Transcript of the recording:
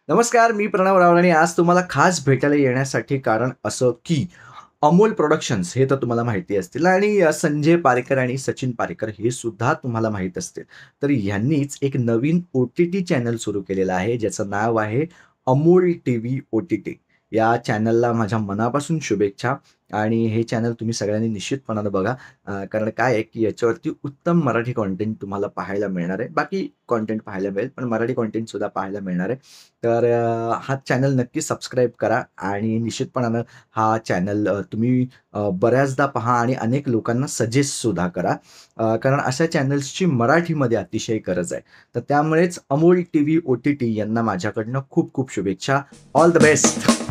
नमस्कार, मी प्रणव रावळ आणि आज तुम्हाला खास भेटायला येण्यासाठी कारण असं की अमोल प्रोडक्शन्स हे तर तुम्हाला माहिती असतील आणि संजय पारेकर आणि सचिन पारेकर हे सुद्धा तुम्हाला माहीत असतील. तर ह्यांनीच एक नवीन ओ-टी-टी चॅनल सुरू केलेलं आहे, ज्याचं नाव आहे अमोल टीव्ही ओ-टी-टी. या चॅनलला माझ्या मनापासून शुभेच्छा आणि हे चॅनल तुम्ही सगळ्यांनी निश्चितपणानं बघा. कारण काय आहे, की याच्यावरती उत्तम मराठी कंटेंट तुम्हाला पाहायला मिळणार आहे. बाकी कंटेंट पाहायला मिळेल, पण मराठी कंटेंटसुद्धा पाहायला मिळणार आहे. तर हा चॅनल नक्की सबस्क्राईब करा आणि निश्चितपणानं हा चॅनल तुम्ही बऱ्याचदा पहा आणि अनेक लोकांना सजेस्टसुद्धा करा. कारण अशा चॅनल्सची मराठीमध्ये अतिशय गरज आहे. तर त्यामुळेच अमोल टीव्ही ओ-टी-टी यांना माझ्याकडनं खूप खूप शुभेच्छा. All the best.